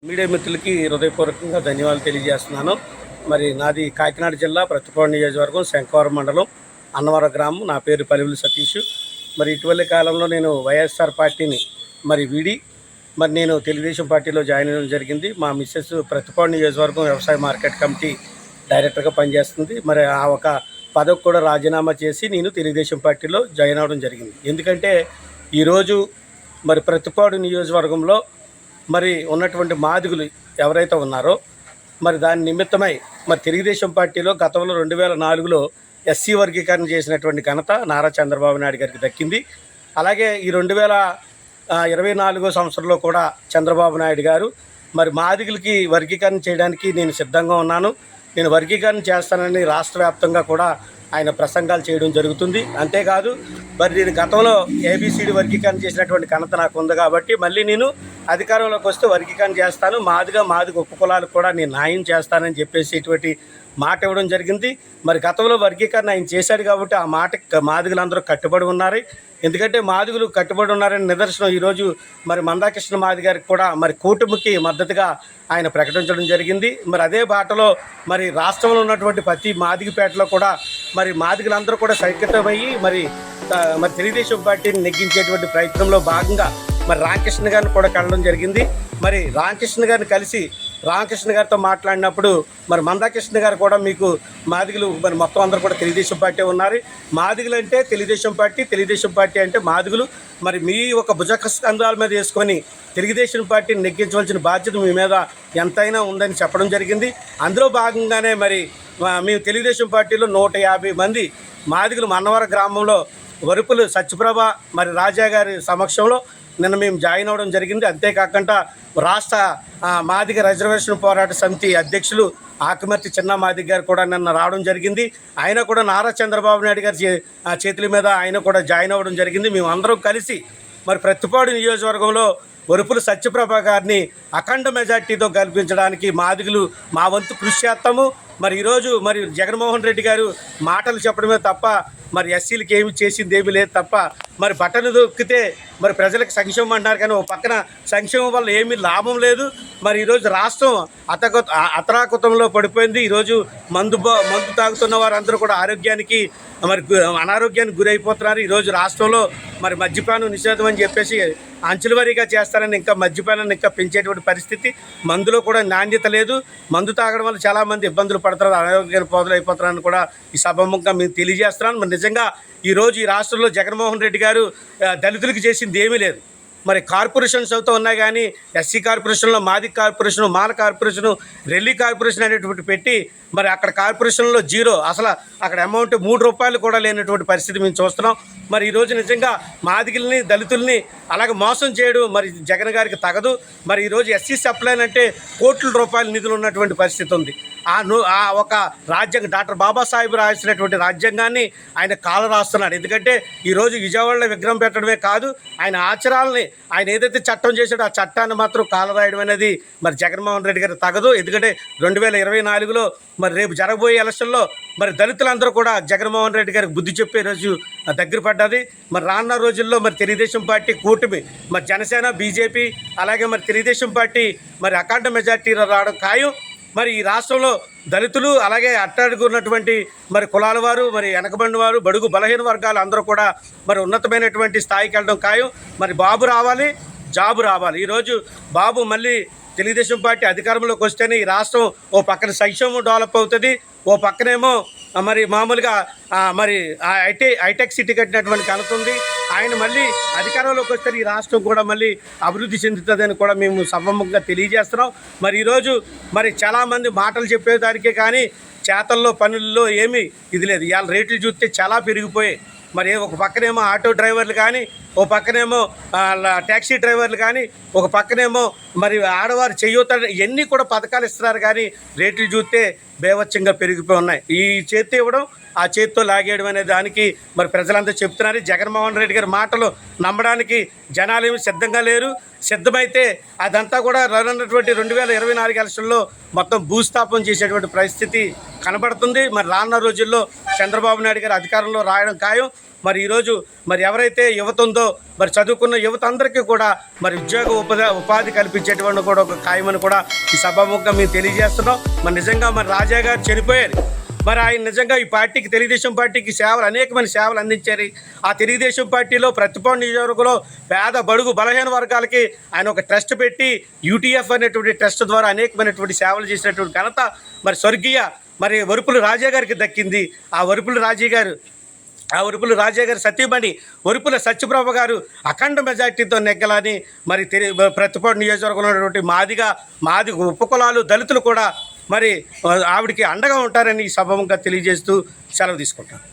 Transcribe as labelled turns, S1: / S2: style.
S1: Media మిత్రులకి హృదయపూర్వకంగా ధన్యవాదాలు తెలియజేస్తున్నాను. మరి నాది కాకినాడ జిల్లా ప్రతిపాడు నియోజకవర్గం శంకవరం మండలం అన్నవరం గ్రామం. నా పేరు పలివిలి సతీష్. మరి ఇటీవలి కాలంలో నేను వైఎస్ఆర్ పార్టీని వీడి నేను తెలుగుదేశం పార్టీలో జాయిన్ అవ్వడం జరిగింది. మా మిస్సెస్ ప్రతిపాడు నియోజకవర్గం వ్యవసాయ మార్కెట్ కమిటీ డైరెక్టర్గా పనిచేస్తుంది. మరి ఆ ఒక పదవి కూడా రాజీనామా చేసి నేను తెలుగుదేశం పార్టీలో జాయిన్ అవ్వడం జరిగింది. ఎందుకంటే ఈరోజు ప్రతిపాడు నియోజకవర్గంలో ఉన్నటువంటి మాదిగులు ఎవరైతే ఉన్నారో దాని నిమిత్తమై తెలుగుదేశం పార్టీలో గతంలో 2004లో ఎస్సీ వర్గీకరణ చేసినటువంటి ఘనత నారా చంద్రబాబు నాయుడు గారికి దక్కింది. అలాగే ఈ 2024 సంవత్సరంలో కూడా చంద్రబాబు నాయుడు గారు మాదిగులకి వర్గీకరణ చేయడానికి నేను సిద్ధంగా ఉన్నాను, నేను వర్గీకరణ చేస్తానని రాష్ట్ర వ్యాప్తంగా కూడా ఆయన ప్రసంగాలు చేయడం జరుగుతుంది. అంతేకాదు నేను గతంలో ఏబిసిడి వర్గీకరణ చేసినటువంటి ఘనత నాకు ఉంది కాబట్టి మళ్ళీ నేను అధికారంలోకి వస్తే వర్గీకరణ చేస్తాను, మాదిగ ఉప కులాలకు కూడా నేను న్యాయం చేస్తానని చెప్పేసి ఇటువంటి మాట ఇవ్వడం జరిగింది. గతంలో వర్గీకరణ ఆయన చేశాడు కాబట్టి ఆ మాట మాదిగలందరూ కట్టుబడి ఉన్నారు. ఎందుకంటే మాదిగులు కట్టుబడి ఉన్నారని నిదర్శనం ఈరోజు మందాకృష్ణ మాది గారికి కూడా కూటమికి మద్దతుగా ఆయన ప్రకటించడం జరిగింది. అదే బాటలో రాష్ట్రంలో ఉన్నటువంటి ప్రతి మాదిగపేటలో కూడా మాదిగలందరూ కూడా సైకితమయ్యి తెలుగుదేశం పార్టీని నెగ్గించేటువంటి ప్రయత్నంలో భాగంగా రామకృష్ణ గారిని కూడా కలవడం జరిగింది. రామకృష్ణ గారిని కలిసి రామకృష్ణ గారితో మాట్లాడినప్పుడు మందాకృష్ణ గారు కూడా మీకు మాదిగులు మొత్తం అందరూ కూడా తెలుగుదేశం పార్టీ ఉన్నారు, మాదిగులు అంటే తెలుగుదేశం పార్టీ అంటే మాదిగులు, మీ ఒక భుజస్కంధాల మీద వేసుకొని తెలుగుదేశం పార్టీని నెగ్గించవలసిన బాధ్యత మీ మీద ఎంతైనా ఉందని చెప్పడం జరిగింది. అందులో భాగంగానే మేము తెలుగుదేశం పార్టీలో 150 మంది మాదిగులు అన్నవరం గ్రామంలో వరుపులు సత్యప్రభ రాజా గారి సమక్షంలో నిన్న మేము జాయిన్ అవ్వడం జరిగింది. అంతేకాకుండా రాష్ట్ర మాదిగ రిజర్వేషన్ పోరాట సమితి అధ్యక్షులు ఆకుమర్తి చిన్న మాదిగ గారు కూడా నిన్న రావడం జరిగింది. ఆయన కూడా నారా చంద్రబాబు నాయుడు గారి చేతుల మీద ఆయన కూడా జాయిన్ అవ్వడం జరిగింది. మేము అందరం కలిసి ప్రతిపాడు నియోజకవర్గంలో వరుపులు సత్యప్రభ గారిని అఖండ మెజార్టీతో గెలిపించడానికి మాదిగులు మా వంతు కృషి చేస్తాము. ఈరోజు జగన్మోహన్ రెడ్డి గారు మాటలు చెప్పడమే తప్ప ఎస్సీలకి ఏమి చేసింది ఏమీ లేదు తప్ప బట్టలు దొక్కితే ప్రజలకు సంక్షేమం అంటారు, కానీ ఒక పక్కన సంక్షేమం వల్ల ఏమీ లాభం లేదు. ఈరోజు రాష్ట్రం అతరాకుతంలో పడిపోయింది. ఈరోజు మందు తాగుతున్న వారందరూ కూడా ఆరోగ్యానికి అనారోగ్యానికి గురైపోతున్నారు. ఈరోజు రాష్ట్రంలో మద్యపానం నిషేధం అని చెప్పేసి అంచులవారీగా చేస్తారని ఇంకా మద్యపానాన్ని ఇంకా పెంచేటువంటి పరిస్థితి, మందులో కూడా నాణ్యత లేదు. మందు తాగడం వల్ల చాలామంది ఇబ్బందులు పడుతున్నారు, అనారోగ్యాలు పోదలైపోతున్నారని కూడా ఈ సభముఖంగా మేము తెలియజేస్తున్నాను. నిజంగా ఈరోజు ఈ రాష్ట్రంలో జగన్మోహన్ రెడ్డి గారు దళితులకు చేసింది ఏమీ లేదు. కార్పొరేషన్స్ అవుతూ ఉన్నాయి, కానీ ఎస్సీ కార్పొరేషన్లో మాది కార్పొరేషను, మాల కార్పొరేషను, రెల్లి కార్పొరేషన్ అనేటువంటి పెట్టి అక్కడ కార్పొరేషన్లో జీరో, అసలు అక్కడ అమౌంట్ 3 రూపాయలు కూడా లేనటువంటి పరిస్థితి మేము చూస్తున్నాం. ఈరోజు నిజంగా మాదిగల్ని దళితుల్ని అలాగే మోసం చేయడం జగన్ గారికి తగదు. ఈరోజు ఎస్సీ సప్లైన్ అంటే కోట్ల రూపాయల నిధులు ఉన్నటువంటి పరిస్థితి ఉంది. ఆ ఒక రాజ్యాంగం డాక్టర్ బాబాసాహెబ్ రాసినటువంటి రాజ్యాంగాన్ని ఆయన కాల రాస్తున్నాడు. ఎందుకంటే ఈరోజు విజయవాడలో విగ్రహం పెట్టడమే కాదు, ఆయన ఆచరాలని ఆయన ఏదైతే చట్టం చేశాడో ఆ చట్టాన్ని మాత్రం కాల రాయడం అనేది జగన్మోహన్ రెడ్డి గారికి తగదు. ఎందుకంటే 2024లో రేపు జరగబోయే ఎలక్షన్లో దళితులందరూ కూడా జగన్మోహన్ రెడ్డి గారికి బుద్ధి చెప్పే రోజు దగ్గర పడ్డది. రానున్న రోజుల్లో తెలుగుదేశం పార్టీ కూటమి జనసేన బీజేపీ అలాగే తెలుగుదేశం పార్టీ అఖండ మెజార్టీలో రావడం ఖాయం. ఈ రాష్ట్రంలో దళితులు అలాగే అట్టడుగున్నటువంటి కులాల వారు వెనకబడిన వారు బడుగు బలహీన వర్గాలు అందరూ కూడా ఉన్నతమైనటువంటి స్థాయికి వెళ్ళడం ఖాయం. బాబు రావాలి, జాబు రావాలి. ఈరోజు బాబు మళ్ళీ తెలుగుదేశం పార్టీ అధికారంలోకి వస్తేనే ఈ రాష్ట్రం ఓ పక్కన సంక్షేమం డెవలప్ అవుతుంది, ఓ పక్కనేమో మామూలుగా హైటెక్ సిటీ కట్టినటువంటి కనుతుంది. ఆయన మళ్ళీ అధికారంలోకి వస్తే ఈ రాష్ట్రం కూడా మళ్ళీ అభివృద్ధి చెందుతుందని కూడా మేము సభముఖంగా తెలియజేస్తున్నాం. ఈరోజు చాలామంది మాటలు చెప్పేదానికే కానీ చేతల్లో పనుల్లో ఏమీ ఇది లేదు. ఇవాళ రేట్లు చూస్తే చాలా పెరిగిపోయాయి. ఒక పక్కనేమో ఆటో డ్రైవర్లు కానీ, ఓ పక్కనేమో ట్యాక్సీ డ్రైవర్లు కానీ, ఒక పక్కనేమో ఆడవారు చేయూత, ఇవన్నీ కూడా పథకాలు ఇస్తున్నారు, కానీ రేట్లు చూస్తే బేవచ్చంగా పెరిగిపోయి ఉన్నాయి. ఈ చేతి ఇవ్వడం ఆ చేతితో లాగేయడం అనే దానికి ప్రజలంతా చెప్తున్నారు. జగన్మోహన్ రెడ్డి గారి మాటలు నమ్మడానికి జనాలు ఏమి సిద్ధంగా లేరు. సిద్ధమైతే అదంతా కూడా రానున్నటువంటి 2024 ఎలక్షన్లో మొత్తం భూస్థాపన చేసేటువంటి పరిస్థితి కనబడుతుంది. మరి రానున్న రోజుల్లో చంద్రబాబు నాయుడు గారు అధికారంలో రావడం ఖాయం. మరి ఈరోజు మరి ఎవరైతే యువత ఉందో మరి చదువుకున్న యువత అందరికీ కూడా మరి ఉపాధి కల్పించేటువంటి కూడా ఒక ఖాయమని కూడా ఈ సభాముఖంగా మేము తెలియజేస్తున్నాం. మరి నిజంగా మరి రాజా గారు చనిపోయారు. మరి ఆయన నిజంగా ఈ పార్టీకి, తెలుగుదేశం పార్టీకి సేవలు, అనేకమైన సేవలు అందించారు. ఆ తెలుగుదేశం పార్టీలో ప్రతిపాడు నియోజకవర్గంలో పేద బడుగు బలహీన వర్గాలకి ఆయన ఒక ట్రస్ట్ పెట్టి యూటీఎఫ్ అనేటువంటి ట్రస్ట్ ద్వారా అనేకమైనటువంటి సేవలు చేసినటువంటి ఘనత మరి స్వర్గీయ మరి వరుపుల రాజా గారికి దక్కింది. ఆ వరుపుల రాజా గారి సతీమణి వరుపుల సత్యప్రభ గారు అఖండ మెజార్టీతో నెగ్గలని మరి ప్రతిపాడు నియోజకవర్గంలో ఉన్నటువంటి మాది ఉపకులాలు, దళితులు కూడా మరి ఆవిడికి అండగా ఉంటారని ఈ సభముగా తెలియజేస్తూ సెలవు తీసుకుంటాను.